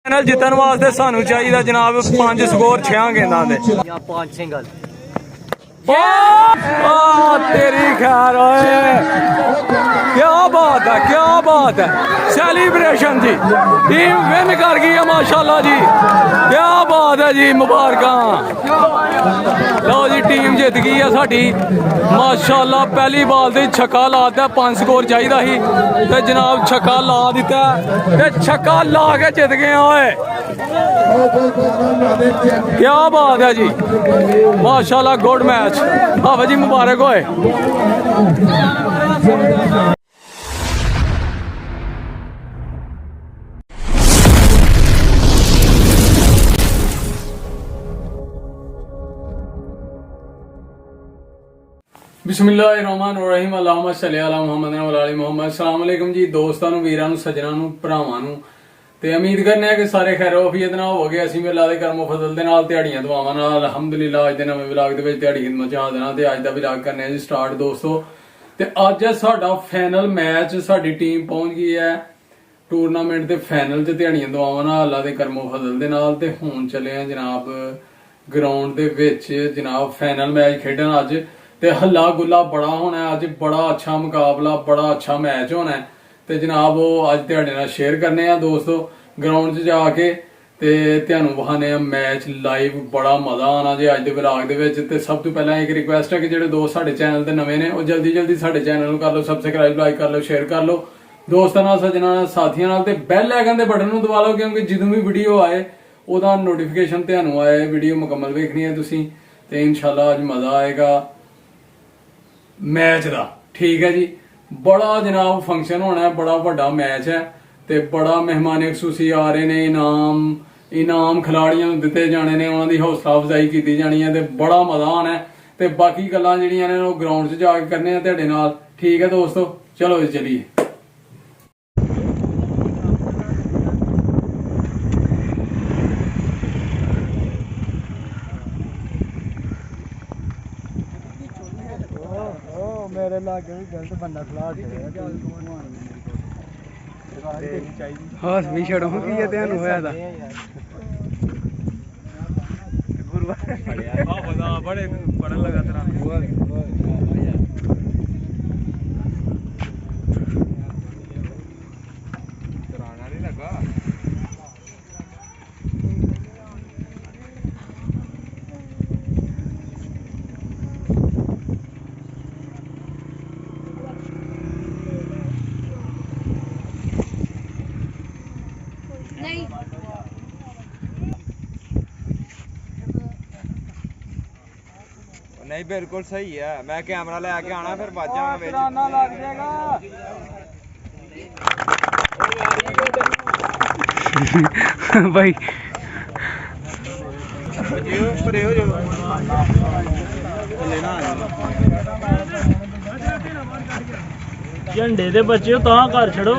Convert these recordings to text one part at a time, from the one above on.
Final जितने वास्ते सानू चाहिए जनाब 5 स्कोर 6 गेंदा दे या 5 सिंगल। तेरी खैर क्या बात है सेलिब्रेशन जी टीम विन कर गई है माशाल्लाह जी क्या बात है जी मुबारक लो जी टीम जित गई है साडी माशाल्लाह पहली बॉल से छक्का लाता 5 स्कोर चाहिए ही ते जनाब छक्का ला दिता ते छक्का ला के जित गए ओए क्या बात है जी माशाल्लाह गुड मैच हाफिज जी मुबारक होए। बिस्मिल्लाहिर्रहमानिर्रहीम अल्लाहुम्मा सल्ली अला मुहम्मद व अला मुहम्मद। अस्सलाम वालेकुम जी दोस्तों वीरां सज्जनां भरावां ते उम्मीद करने कि सारे खैर वफीयत नाल हो गए। असीं अल्लाह दे करमो फजल दे नाल दिहाड़ियां दुआवां नाल अल्हम्दुलिल्लाह अज दे नवें व्लॉग दे विच दिहाड़ी खिदमत च हाज़र हां ते अज दा व्लॉग करने जी स्टार्ट दोस्तों। ते अज है साडा फाइनल मैच साडी टीम पहुंच गई है टूरनामेंट दे फाइनल च दिहाड़ियां दुआवां नाल अल्लाह दे करमो फजल दे नाल ते हुण चले हैं जनाब ग्राउंड दे विच जनाब फाइनल मैच खेडण अज ते हल्ला गुल्ला बड़ा होना है अज बड़ा अच्छा मुकाबला बड़ा अच्छा मैच होना है ते जनाब वो अज तुहाडे नाल शेयर करने आ दोस्तों ग्राउंड च जाके ते तुहानू वहाने मैच लाइव बड़ा मजा आना जे अज दे व्लॉग दे विच। ते सब तो पहला एक रिक्वेस्ट है कि जेडे दोस्त साडे चैनल ते नवे ने वो जल्दी जल्दी साडे चैनल नू कर लो सबसक्राइब लाइक कर लो शेयर कर लो दोस्तां नाल सज्जनां नाल साथियां नाल ते बैल आइकन दे बटन नू दबा लो क्योंकि जदों भी वीडियो आए ओदा नोटिफिकेशन तुहानू आए वीडियो मुकम्मल वेखनी है तुसीं ते इंशाल्लाह अज मजा आएगा मैच दा। ठीक है जी बड़ा जनाब फंक्शन होना है बड़ा बड़ा मैच है ते बड़ा मेहमान खसूसी आ रहे ने इनाम खिलाड़ियों नूं दिते जाने ने उन्हां दी हौसला अफजाई की जानी है ते बड़ा मजा आना है ते बाकी गल्लां जिहड़ियां ने ग्राउंड च जाके करने आ तुहाडे नाल। ठीक है दोस्तों चलो जी चलिए। मेरे लागे भी गलत बंदा खिला हस भी छड़ो की है ध्यान होया दा बड़े बड़ा लगा तेरा नहीं लगा नहीं बिल्कुल सही है मैं कैमरा लेके आना फिर बच जाऊंगा लग जाएगा भाई झंडे दे बच्चे तां कर छड़ो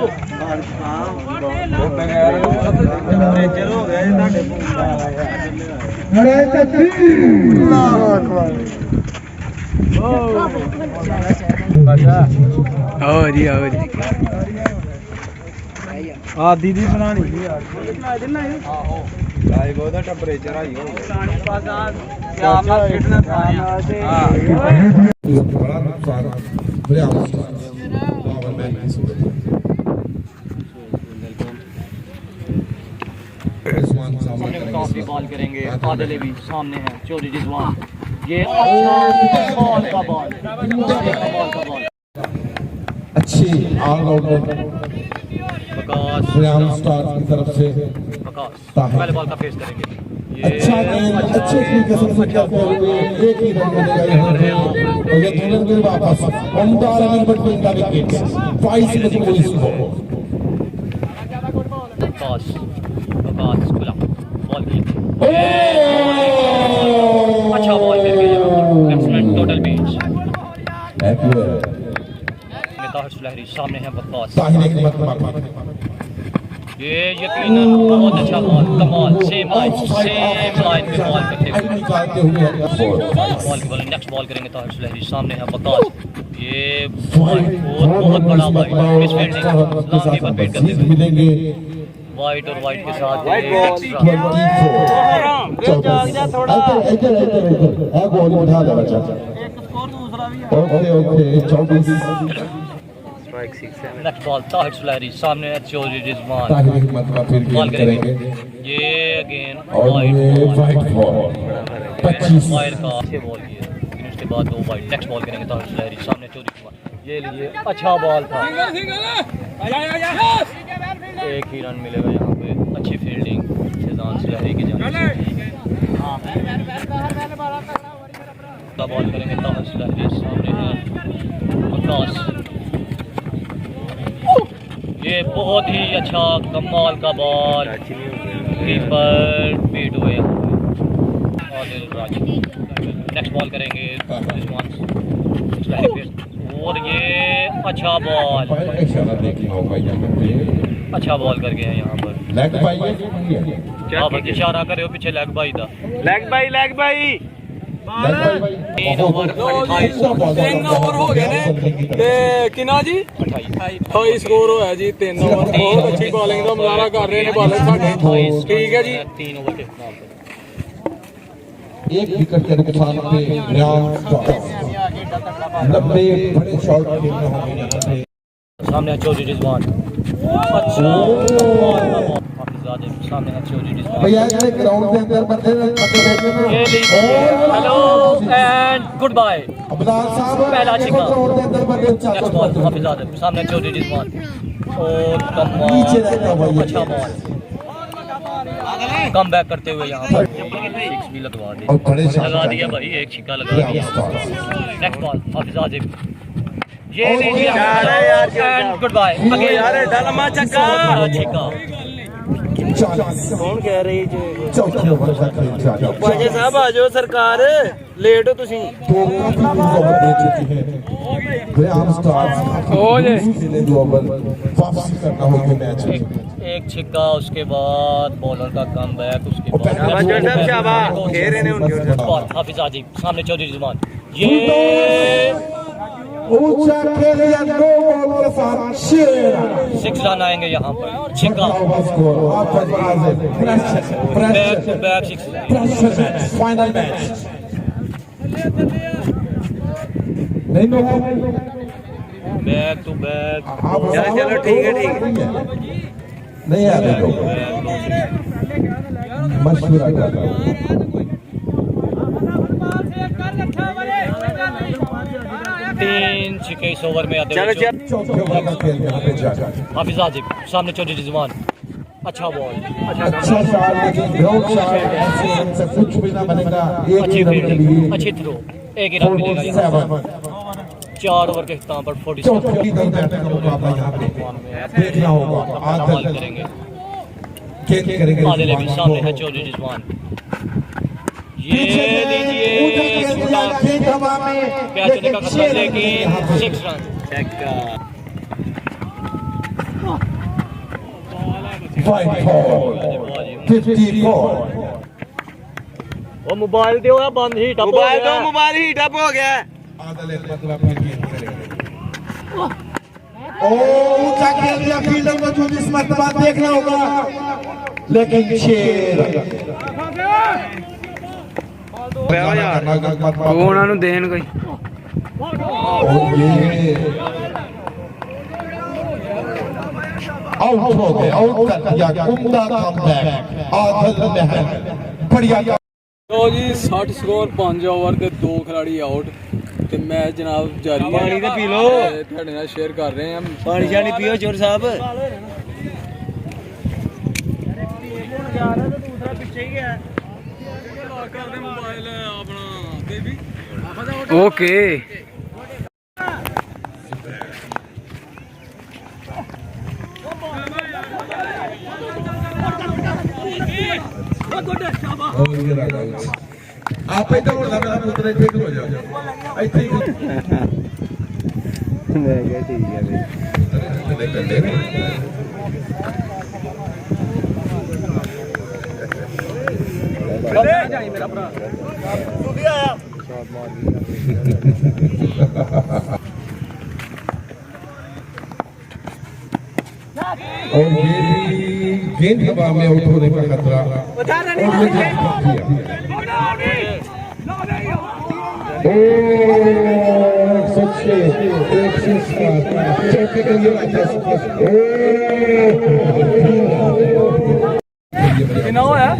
आओ जी आदि दी बनानी थी यार लाइव ओदा टेंपरेचर हाई हो काफी बॉल करेंगे आदिल भी सामने है चोरी रिजवान ये अच्छा बॉल का बॉल अच्छी ऑलराउंडर स्टार की तरफ से पहले बॉल का फेस करेंगे अच्छा गेंद अच्छे तरीके से करते हुए एक ही रन मिलेगा यहाँ पे और ये तुरंत वापस 15 run between the wickets 5 to the score पास खुला बॉल अच्छा बॉल कर गया टोटल बेंच ताहिर लहरी सामने है वक्कास ये यकीनन बहुत अच्छा बॉल कमाल सेम लाइन पे बॉल करते हुए बॉल की बॉल नेक्स्ट बॉल करेंगे ताहिर लहरी सामने है वक्कास ये बहुत बड़ा बॉल मिस फील्डिंग पर बैट करते हुए वाइट और वाइट के साथ White एक ball। extra। 24 इधर है गोल उठा दे बच्चा ओके ओके 24 स्ट्राइक 6 है नेक्स्ट बॉल ताहिर सुलहरी सामने है चौधरी रिजवान ताहिर हिम्मत का फिर बॉल गेंद करेंगे करेंगे ये अगेन और ये वाइट बॉल 25 वाइड का अच्छे बॉल किए लेकिन उसके बाद 2 वाइड नेक्स्ट बॉल करेंगे ताहिर सुलहरी सामने चौधरी रिजवान ये लिए अच्छा बॉल था एक ही रन मिलेगा यहाँ पे अच्छी फील्डिंग शेजान सुलहरी की जानिब से बॉल करेंगे ताहिर सुलहरी सामने है आकाश ये बहुत ही अच्छा कमाल का बॉल कीपर बीट हुए आदिल राज नेक्स्ट बॉल करेंगे रिजवान सुलहरी पे और ये अच्छा बॉल पैर का इशारा देखना होगा यहाँ पे अच्छा बॉल कर गए हैं यहाँ पर लेग बाई है आप इशारा कर रहे हो पीछे लेग बाई था लेग बाई तीन ओवर 28 3 ओवर हो गए ने ते किना जी 28 स्कोर होया जी 3 ओवर बहुत अच्छी बॉलिंग ਦਾ ਮੁਜ਼ਾਹਰਾ ਕਰ ਰਹੇ ਨੇ ਬਾਲਰ ਸਾਡੇ ਠੀਕ ਹੈ ਜੀ 3 ओवर के इस्तेमाल पर एक विकेट के नुकसान पे रियान स्टॉक्स 90 बड़े शॉट खेलने होंगे यहाँ पे सामने है चौधरी रिजवान अच्छा हाफिजादे सामने है चौधरी रिजवान भैया ये ग्राउंड के अंदर बंदे बैठे ना ये लीजिए hello and good bye Abdullah साहब पहला छिक्का। ग्राउंड के अंदर बंदे नेक्स्ट बॉल हाफिजादे सामने चौधरी रिजवान और नीचे रहता हुआ ये अच्छा बॉल कम बैक करते हुए यहाँ पर 6 भी लगवा और दी बड़े शॉट लगा दिया भाई एक छिक्का लगा रियान दिया स्टॉक्स नेक्स्ट बॉल हाफिजादे ये और लीजिए यार, यार, एंड गुड बाय अगेन यार, डलमा छक्का। छिक्का 40 कौन कह रही जी चौथे ओवर का खेल जारी है भाई साहब आ जाओ सरकार लेट हो तुसी तो काफी ओवर दे चुकी है ग्राम स्टार्स हो जे। खेले 2 ओवर वापसी करना होगा मैच में एक छिक्का उसके बाद बॉलर का कम बैक उसके और पहले बाद जोर साहब, शाबाश। खेल रहे हैं उनके बॉल हाफिज आजिब सामने चौधरी रिजवान ये ऊंचा खेल या 2 बॉल के साथ शेर 6 रन आएंगे यहाँ पर छिक्का स्कोर आपका आजिब back pressure to back 6 pressure match final match नहीं होगा बैक टू बैक चलो ठीक है नहीं आ रहे लोग मशवरा कर रहा हूं 3 छिक्के इस ओवर में आते चलो हुए चौथे ओवर का खेल यहाँ पे जा हाफिज आजिब सामने चौधरी रिजवान अच्छा बॉल अच्छा शॉट लेकिन ग्राउंड शॉट ऐसे इनसे कुछ भी ना बनेगा एक अच्छी ही रन के फील्डिंग लिए अच्छी थ्रो एक ही रन मिलेगा यहाँ 47 4 ओवर के इख्तिताम पर 47 चौथे की दल बैठने का मुकाबला यहाँ पे देखना होगा बॉल आदत करेंगे गेंद करेंगे आदिल अभी सामने है चौधरी रिजवान ये लीजिए कैच होने का खतरा लेकिन 6 रन वाइट बॉल 54 वो मोबाइल दो या बंद ही टप मोबाइल तो मोबाइल हीट अप हो गया आदल मतलब फिर गेंद करेंगे ओ ऊंचा खेल दिया फील्डर को 24 मरतबा देखना होगा लेकिन शेर ਉਹਨਾਂ ਨੂੰ ਦੇਣ ਕੋਈ और ये आउट हो गए आउट कर दिया उम्दा कमबैक आदल महल बढ़िया ਲੋ ਜੀ 60 ਸਕੋਰ 5 ਓਵਰ ਤੇ 2 ਖਿਡਾਰੀ ਆਊਟ ਤੇ ਮੈਚ ਜਨਾਬ ਜਾਰੀ ਹੈ ਪਾਣੀ ਤੇ ਪੀ ਲਓ। ਤੇ ਤੁਹਾਡੇ ਨਾਲ ਸ਼ੇਅਰ ਕਰ ਰਹੇ ਹਾਂ ਪਾਣੀ ਸ਼ਾਣੀ ਪੀਓ ਚੋਰ ਸਾਹਿਬ ਓਕੇ और ये रहा आप इधर उड़ना मेरा पुत्र ਇੱਥੇ ਹੋ ਜਾਓ ਇੱਥੇ ਮੈਂ ਕਿਹਾ ਠੀਕ ਹੈ ਬਈ और ये भी गेंद हवा में आउट होने का खतरा कितना होया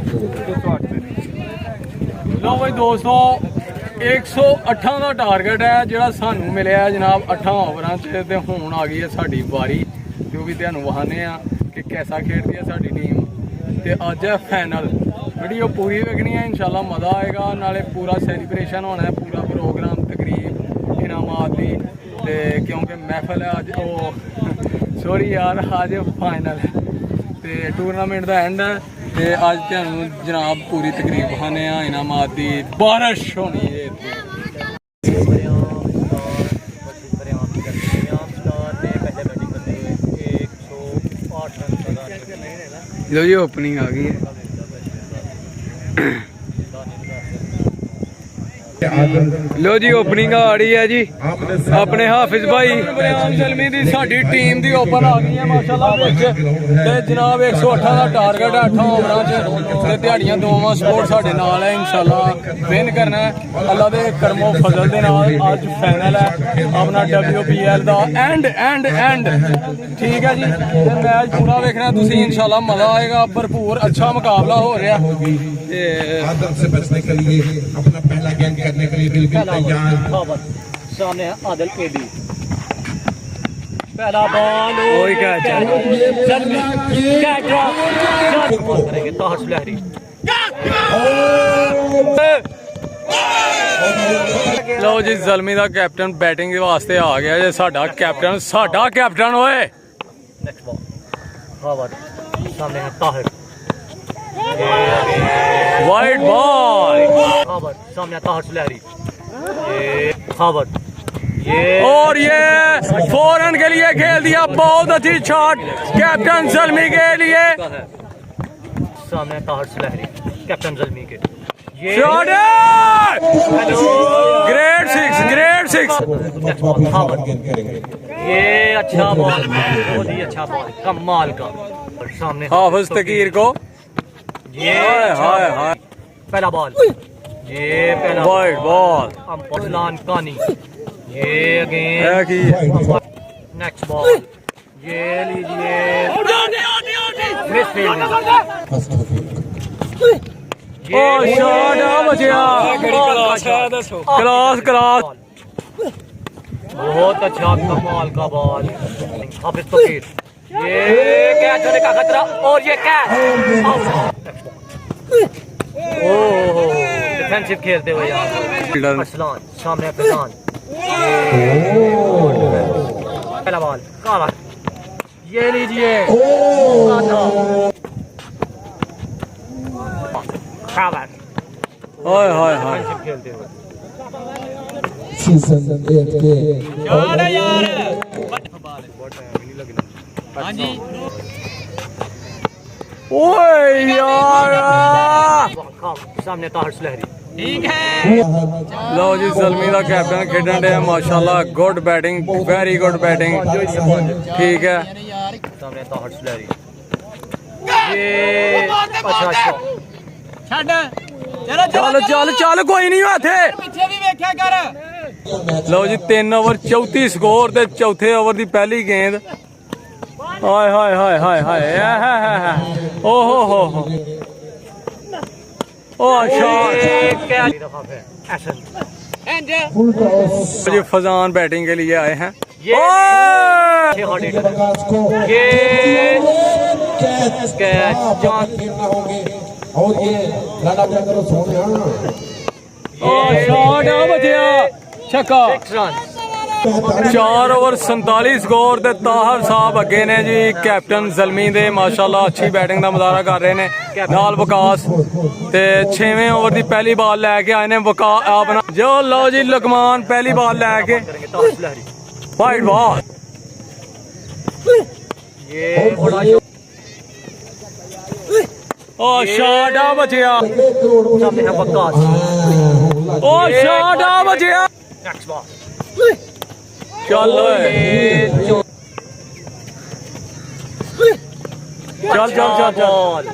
लो भाई दोस्तों 108 ਦਾ ਟਾਰਗੇਟ ਹੈ ਜਿਹੜਾ ਸਾਨੂੰ ਮਿਲਿਆ ਜਨਾਬ 8 ਓਵਰਾਂ 'ਚ ਤੇ ਹੁਣ ਆ ਗਈ ਹੈ ਸਾਡੀ ਵਾਰੀ ਜੋ ਵੀ ਤੁਹਾਨੂੰ ਵਹਾਨੇ ਆ ਕਿ ਕਿਹਦਾ ਖੇਡਦੀ ਹੈ ਸਾਡੀ ਟੀਮ ਤੇ ਅੱਜ ਹੈ ਫਾਈਨਲ ਵੀਡੀਓ ਪੂਰੀ ਵੇਖਣੀ ਹੈ ਇਨਸ਼ਾਅੱਲਾ ਮਜ਼ਾ ਆਏਗਾ ਨਾਲੇ ਪੂਰਾ ਸੈਲੀਬ੍ਰੇਸ਼ਨ ਹੋਣਾ ਹੈ ਪੂਰਾ ਪ੍ਰੋਗਰਾਮ ਤਕਰੀਬ ਇਨਾਮਾਤ ਦੀ ਤੇ ਕਿਉਂਕਿ ਮਹਿਫਲ ਹੈ ਅੱਜ ਉਹ ਸੌਰੀ ਯਾਰ ਅੱਜ ਫਾਈਨਲ ਤੇ ਟੂਰਨਾਮੈਂਟ ਦਾ ਐਂਡ ਹੈ ਤੇ ਅੱਜ ਤੁਹਾਨੂੰ ਜਨਾਬ ਪੂਰੀ ਤਕਰੀਬ ਵਹਾਨੇ ਆ ਇਨਾਮਾਤ ਦੀ ਬਾਰਿਸ਼ ਹੋਣੀ ਹੈ ਇੱਥੇ लो जी ओपनिंग आ गई है लो जी ओपनिंग आ रही है जी अपने हाफिज भाई बरियान ज़ल्मी दी साडी टीम दी ओपन आ गई है माशाल्लाह विच ते जनाब 108 ਦਾ ਟਾਰਗੇਟ ਹੈ 8 ਓਵਰਾਂ 'ਚ ਤੇ ਦਿਹਾੜੀਆਂ ਦੋਵਾਂ ਸਪੋਰਟ ਸਾਡੇ ਨਾਲ ਹੈ ਇਨਸ਼ਾਅੱਲਾ ਵਿਨ ਕਰਨਾ ਹੈ ਅੱਲਾ ਦੇ ਕਰਮੋ ਫਜ਼ਲ ਦੇ ਨਾਲ ਅੱਜ ਫਾਈਨਲ ਹੈ ਆਪਣਾ WPL ਦਾ ਐਂਡ ਠੀਕ ਹੈ ਜੀ ਤੇ ਮੈਚ ਪੂਰਾ ਵੇਖਣਾ ਤੁਸੀਂ ਇਨਸ਼ਾਅੱਲਾ ਮਜ਼ਾ ਆਏਗਾ ਭਰਪੂਰ अच्छा मुकाबला हो रहा है आदम से बचने के लिए अपना पहला गेंद करने के लिए बिल्कुल तैयार सामने है आदिल केडी पहला बॉल वही कैच करेंगे ताहर सुलहरी लो जी ज़ल्मी दा कैप्टन बैटिंग वास्ते आ गया जे साडा कैप्टन होए नेक्स्ट बॉल हावर्ड सामने है ताहिर वाइड बॉल हावर्ड सामने ताहिर सुलहरी ये हावर्ड ये और ये फौरन के लिए खेल दिया बहुत अच्छी शॉट कैप्टन ज़ल्मी के लिए सामने ताहिर सुलहरी कैप्टन ज़ल्मी के ये शॉट ग्रेड 6 ये अच्छा बॉल बहुत ही अच्छा बॉल कमाल का और सामने हाफिज तकीर को ये हाय पहला बॉल ये पहला वाइड बॉल अम्पलान कानी ये अगेन नेक्स्ट बॉल ये लीजिए मिस फील्ड ओ शॉट आ बचिया क्लास बहुत अच्छा कमाल का बॉल हाफिज तकीर ये कैच होने का खतरा और ये कैच ओह डिफेंसिव खेलते हुए यार अरसलान सामने फैजान पहला बॉल काला ये लीजिए कावर हाय डिफेंसिव खेलते हुए सीजन 8 के ओए यार सामने ताहिर सुलहरी लो जी ज़ल्मी दा कैप्टन खेडन डे माशाल्लाह good batting very good batting ठीक है सामने ताहिर सुलहरी ये अच्छा चल कोई नहीं थे लो जी 3 ओवर 34 स्कोर ते चौथे ओवर दी पहली गेंद हाय ओहो हो ओ जी फजान बैटिंग के लिए आए हैं और ये लाडा करो सोने छक्का 4 ओवर 47 स्कोर ते ताहर साहब अगे ने जी कैप्टन ज़ल्मी दे माशाल्लाह अच्छी बैटिंग का मुजाहरा कर रहे ने नाल वकास ते 6वें ओवर दी पहली बॉल लैके आए ने अपना जो लो जी लकमान पहली बॉल लैके वाइड बॉल ओ शॉट आ बचिया सामने है वकास ओ शॉट आ बचिया नेक्स्ट बॉल चल ਚੱਲ ਚੱਲ ਚੱਲ बॉल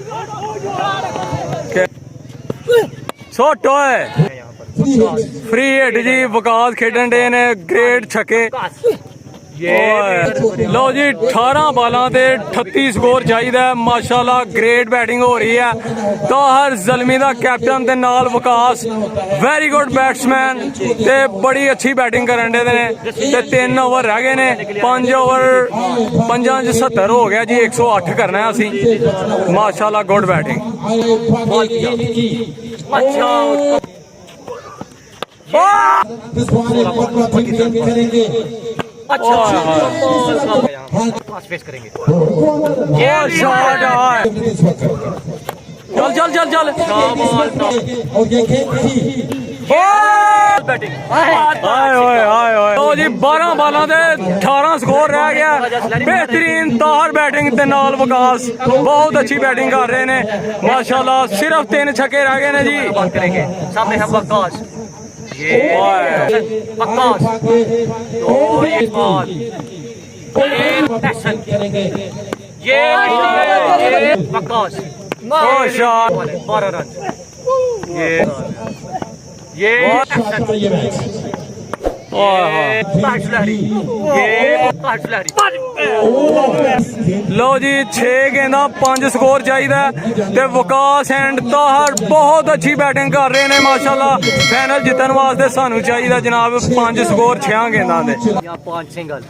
ਸੋਟ ਓਏ ਫ੍ਰੀ ਹਿੱਟ ਜੀ ਵਿਕਾਸ ਖੇਡਣ ਦੇ ਨੇ ਗ੍ਰੇਟ ਛੱਕੇ ਲੋ ਜੀ 18 ਬਾਲਾਂ ਤੇ 38 ਸਕੋਰ ਚਾਹੀਦਾ ਮਾਸ਼ਾਅੱਲਾ ਗ੍ਰੇਟ ਬੈਟਿੰਗ ਹੋ ਰਹੀ ਹੈ ਤਾਹਰ ਜ਼ਲਮੀ ਦਾ ਕੈਪਟਨ ਦੇ ਨਾਲ ਵਿਕਾਸ ਵੈਰੀ ਗੁੱਡ ਬੈਟਸਮੈਨ ਤੇ ਬੜੀ ਅੱਛੀ ਬੈਟਿੰਗ ਕਰਨ ਦੇ ਨੇ ਤੇ 3 ਓਵਰ ਰਹਿ ਗਏ ਨੇ 5 ਓਵਰ 5 ਚ 70 ਹੋ ਗਿਆ ਜੀ 108 ਕਰਨਾ ਹੈ ਅਸੀਂ ਮਾਸ਼ਾਅੱਲਾ ਗੁੱਡ ਬੈਟਿੰਗ अच्छा अच्छा फेस करेंगे शॉट चल चल चल चल बैटिंग ਲੋ ਜੀ 12 ਬਾਲਾਂ ਤੇ 18 ਸਕੋਰ ਰਹਿ ਗਿਆ ਬਿਹਤਰੀਨ ਤਾਰ ਬੈਟਿੰਗ ਦੇ ਨਾਲ ਵਿਕਾਸ ਬਹੁਤ ਅੱਛੀ ਬੈਟਿੰਗ ਕਰ ਰਹੇ ਨੇ ਮਾਸ਼ਾਅੱਲਾ ਸਿਰਫ 3 ਛੱਕੇ ਰਹਿ ਗਏ ਨੇ ਜੀ बात करेंगे सामने है वकास ये वकास और ये बॉल ये पैशन ये वकास शॉट 12 रन ये ਲੋ ਜੀ 6 ਗੇਂਦਾਂ 5 ਸਕੋਰ ਚਾਹੀਦਾ ਤੇ ਵਿਕਾਸ ਐਂਡ ਤਾਹਰ ਬਹੁਤ ਅੱਛੀ ਬੈਟਿੰਗ ਕਰ ਰਹੇ ਨੇ ਮਾਸ਼ਾਅੱਲਾ ਫਾਈਨਲ ਜਿੱਤਣ ਵਾਸਤੇ ਸਾਨੂੰ ਚਾਹੀਦਾ ਜਨਾਬ 5 ਸਕੋਰ 6 ਗੇਂਦਾਂ ਦੇ यहाँ 5 सिंगल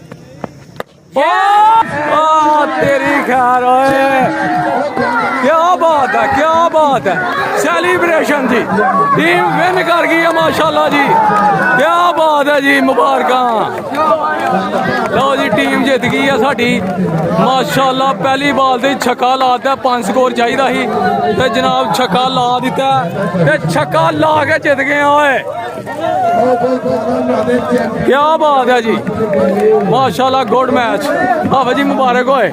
तेरी खैर क्या बात है सेलिब्रेशन जी टीम विन कर गई है माशाल्लाह जी क्या बात है जी मुबारक लो जी टीम जित गई है साडी माशाल्लाह पहली बाल ते छक्का लाता 5 स्कोर चाहिदा ही ते जनाब छक्का ला दिता ते छक्का ला के जित गए ओए क्या बात है जी माशाल्लाह गुड मैच हाफिज जी मुबारक होए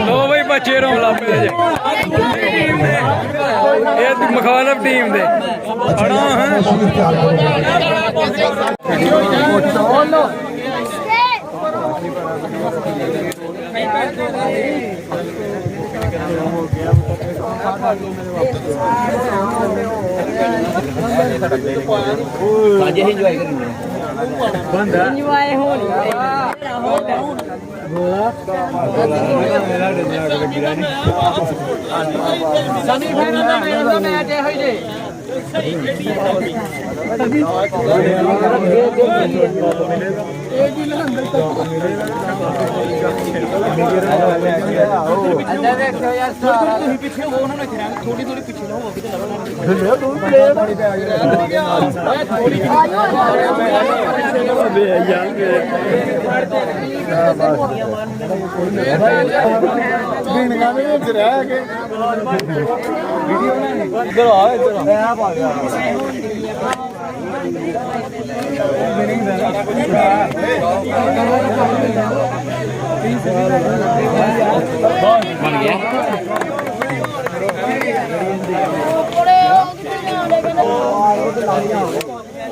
लो भाई बच्चे रोन लग पे ये मुखालफ टीम दे खड़ा है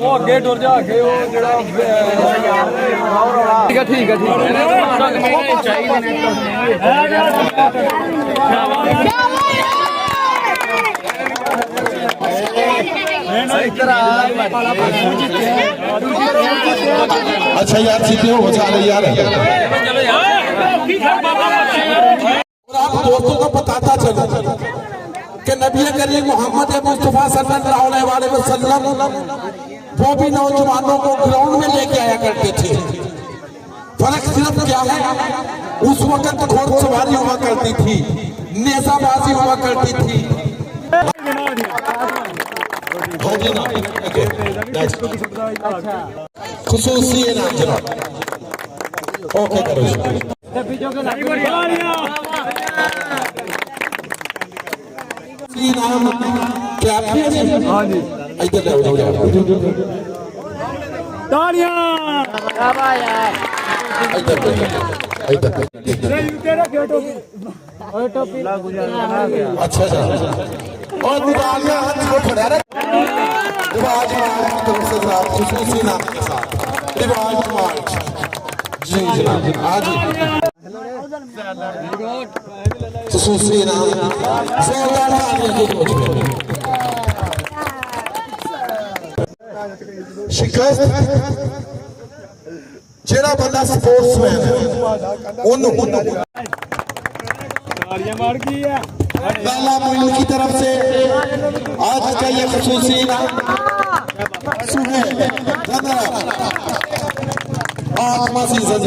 ਉਹ ਅੱਗੇ ਟੁਰ ਜਾ ਕੇ ਉਹ ਜਿਹੜਾ ਠੀਕ ਹੈ ਚਾਹੀਦੇ ਨੇ अच्छा यार जीते हो बचा रहे यार आप दोस्तों को बताता चलो कि नबी करीम मोहम्मद मुस्तफा सल्लल्लाहु अलैहि वसल्लम वो भी नौजवानों को ग्राउंड में लेके आया करते थे। फर्क सिर्फ क्या है, उस वक्त घोड़सवारी हुआ करती थी, नेजाबाजी हुआ करती थी। हाँ जी ना खुसूसी इनाम जनाब ओके करो इनाम क्या हाँ जी इधर ले जाओ तालियां अच्छा और दिवालियां हाथ को खड़ा रख रिवाज मार्च की तरफ से जनाब खुसूसी इनाम के साथ रिवाज मार्च जी जनाब आज खुसूसी इनाम जोरदार तालियां की शिकस्त जेड़ा बंदा स्पोर्ट्समैन है तालियां मार की है लाला मोइल की तरफ से आज का ये खुसूसी इनाम सुहेल आत्मा सीजन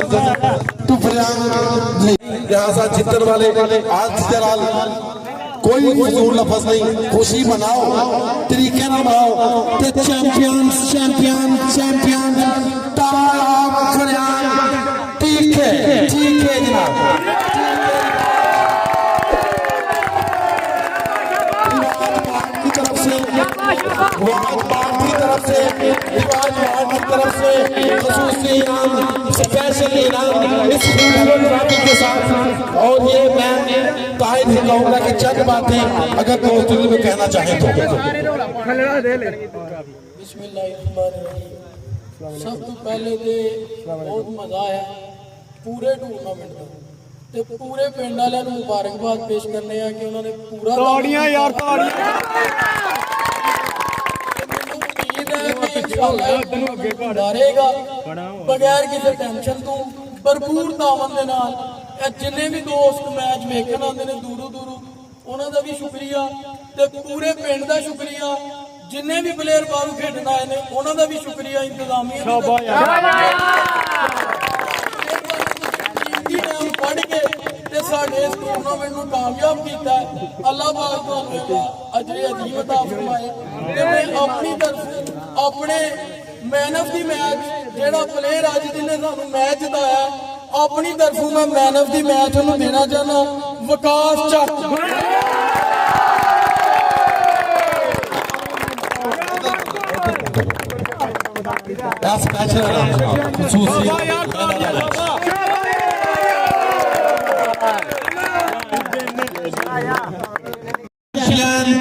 तुफरियान यहाँ जीतने वाले आज जलाल कोई फजूल लफज नहीं खुशी मनाओ तरीके ना मनाओ ते चैंपियन चैंपियन चैंपियन तालाब फरियान ठीक है जनाब की तरफ से रिवाज मार्च की तरफ से खुसूसी इनाम स्पेशल इनाम इस खूबसूरत राखी के साथ और ये मैं ताहिर से कहूँगा कि चंद बातें अगर दोस्तों में कहना चाहें तो सब तो पहले तो बहुत मजा आया पूरे टूरनामेंट का ਤੇ ਪੂਰੇ ਪਿੰਡ ਵਾਲਿਆਂ ਨੂੰ ਮੁਬਾਰਕਬਾਦ ਪੇਸ਼ ਕਰਨੇ ਆ ਕਿ ਉਹਨਾਂ ਨੇ ਪੂਰਾ ਤਾੜੀਆਂ ਯਾਰ ਤਾੜੀਆਂ ਡਰੇਗਾ ਬਗੈਰ ਕਿਸੇ ਟੈਨਸ਼ਨ ਤੋਂ ਭਰਪੂਰ ਤਾਮਨ ਦੇ ਨਾਲ ਇਹ ਜਿੰਨੇ ਵੀ ਦੋਸਤ ਮੈਚ ਵੇਖਣ ਆਉਂਦੇ ਨੇ ਦੂਰੋਂ ਦੂਰੋਂ ਉਹਨਾਂ ਦਾ ਵੀ ਸ਼ੁਕਰੀਆ ਤੇ ਪੂਰੇ ਪਿੰਡ ਦਾ ਸ਼ੁਕਰੀਆ ਜਿੰਨੇ ਵੀ ਪਲੇਅਰ ਬਾਹਰੋਂ ਖੇਡਣ ਆਏ ਨੇ ਉਹਨਾਂ ਦਾ ਵੀ ਸ਼ੁਕਰੀਆ ਇੰਤਜ਼ਾਮੀਆ पढ़ के साढ़े इस टूरनामेंट को कामयाब किया अल्लाह पाक तुहानू अजरे अजीम अता फरमाए ते मैं अपनी तरफ अपने मैन ऑफ द मैच जेड़ा प्लेयर अज जिन्हें सानू मैच जिताया अपनी तरफों मैं मैन ऑफ द मैच उन्हें देना चाहना विकास चक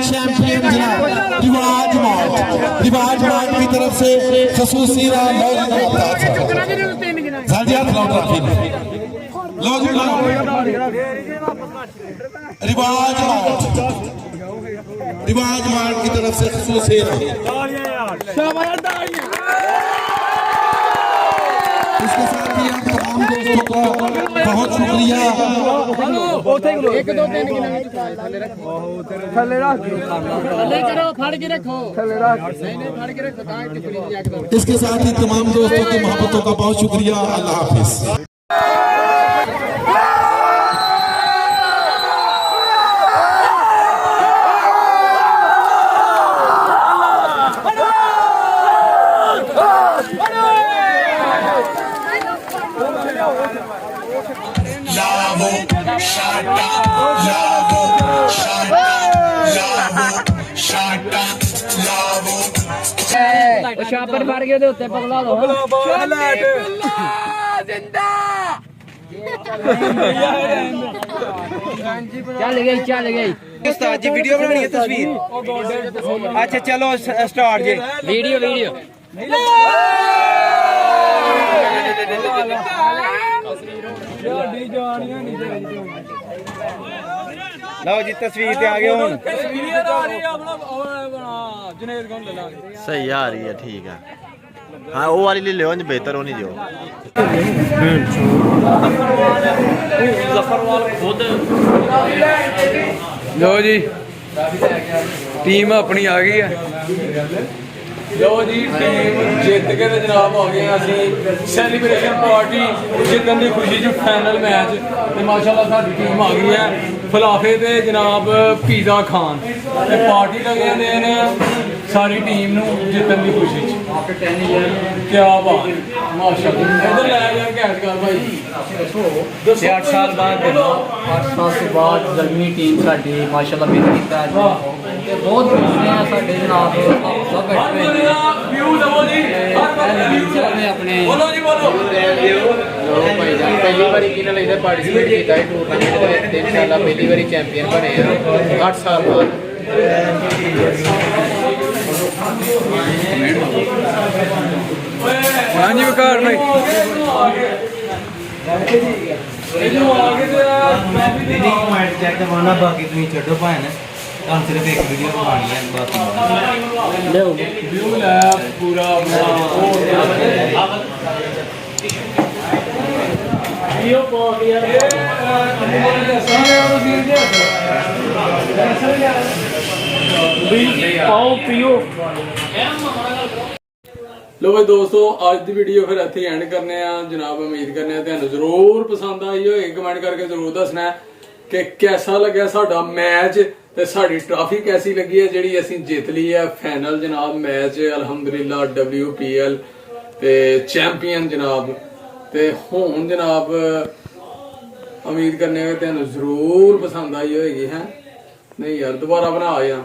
चैंपियन जनाब रिवाज मार्च की तरफ से खसूसी रिवाज मार्च की तरफ से खसूसी इसके साथ ही हम तमाम दोस्तों को बहुत शुक्रिया एक दो तीन थले करो फड़ के रखो नहीं फड़ के रखो इसके साथ ही तमाम दोस्तों की मोहब्बतों का बहुत शुक्रिया अल्लाह हाफिज शापर फड़ के उत्ते पगला लो जिंदा चल गई उस्ताद जी वीडियो बनानी है तस्वीर अच्छा चलो स्टार्ट जी वीडियो लो जी तस्वीर ते आ गए हुन सही आ रही है ठीक है हाँ वो वाली ले लो बेहतर होनी जो लो जी टीम अपनी आ गई है ਲਓ ਜੀ ਟੀਮ ਜਿੱਤ ਕੇ ਤੇ ਜਨਾਬ ਆ ਗਏ ਅਸੀਂ ਸੈਲੀਬ੍ਰੇਸ਼ਨ ਪਾਰਟੀ ਜਿੱਤਣ ਦੀ ਖੁਸ਼ੀ 'ਚ ਫਾਈਨਲ ਮੈਚ ਤੇ ਮਾਸ਼ਾਅੱਲਾ ਸਾਡੀ ਟੀਮ ਆ ਗਈ ਹੈ ਫਲਾਫੇ ਤੇ ਜਨਾਬ ਪੀਜ਼ਾ ਖਾਨ ਤੇ ਪਾਰਟੀ ਲੱਗੇ ਨੇ ਸਾਰੀ ਟੀਮ ਨੂੰ ਜਿੱਤਣ ਦੀ ਖੁਸ਼ੀ 'ਚ ਕੀ ਬਾਤ ਮਾਸ਼ਾਅੱਲਾ ਇਧਰ ਲੈ ਯਾਰ ਕੈਚ ਕਰ ਭਾਈ 8 ਸਾਲ बाद 8 साल के बाद जलमी टीम साडी माशाल्लाह विन कीता ते बहुत खुश ने साडे जनाब सब बैठे ਵਿਊ ਦਵੋ ਜੀ ने अपने ਬੋਲੋ ਜੀ ਬੋਲੋ ਲੋ ਭਾਈ ਜਾਨ ਪਹਿਲੀ ਵਾਰੀ ਕਿਨਾਂ ਲਈ ਪਾਰਟਿਸਿਪੇਟ ਕੀਤਾ ਹੈ ਟੂਰਨਾਮੈਂਟ ਦੇ ਵਿੱਚ ਤੇ ਇਨਸ਼ਾਅੱਲਾ ਪਹਿਲੀ ਵਾਰੀ ਚੈਂਪੀਅਨ ਬਣੇ ਆ 8 ਸਾਲ ਬਾਅਦ ਹਾਂਜੀ ਵਕਾਰ ਭਾਈ ਇਹਨੂੰ ਆ ਕੇ ਤੇ ਕਾਫੀ ਦਿਨ ਕਮੈਂਟ ਚੈੱਕ ਕਰਵਾਉਣਾ ਬਾਕੀ ਤੁਸੀਂ ਛੱਡੋ ਭਾਵੇਂ ਤੁਹਾਨੂੰ ਸਿਰਫ ਇੱਕ ਵੀਡੀਓ ਬਣਾਉਣੀ ਹੈ ਬਾਕੀ ਵਿਊ ਲੈ ਪੂਰਾ ਵੀਡੀਓ ਪਾ ਕੇ ਯਾਰ ਪਾਓ ਪੀਓ ਲੋ ਬਈ ਦੋਸਤੋ ਅੱਜ ਦੀ ਵੀਡੀਓ ਫਿਰ ਇੱਥੇ ਐਂਡ ਕਰਨੇ ਆ ਜਨਾਬ ਉਮੀਦ ਕਰਨੇ ਆ ਤੁਹਾਨੂੰ ਜ਼ਰੂਰ ਪਸੰਦ ਆਈ ਹੋਏ ਕਮੈਂਟ ਕਰਕੇ ਜ਼ਰੂਰ ਦੱਸਣਾ ਕਿ ਕਿਹਦਾ ਲੱਗਿਆ ਸਾਡਾ ਮੈਚ ਤੇ ਸਾਡੀ ਟਰਾਫੀ ਕੈਸੀ ਲੱਗੀ ਹੈ ਜਿਹੜੀ ਅਸੀਂ ਜਿੱਤ ਲਈ ਹੈ ਫਾਈਨਲ ਜਨਾਬ ਮੈਚ ਅਲਹਮਦੁਲਿਲਾ WPL ਤੇ ਚੈਂਪੀਅਨ ਜਨਾਬ ਤੇ ਹੁਣ ਜਨਾਬ ਉਮੀਦ ਕਰਨੇ ਆ ਕਿ ਤੁਹਾਨੂੰ ਜ਼ਰੂਰ ਪਸੰਦ ਆਈ ਹੋਏਗੀ ਹੈ ਨਹੀਂ ਯਾਰ ਦੁਬਾਰਾ ਬਣਾ ਆ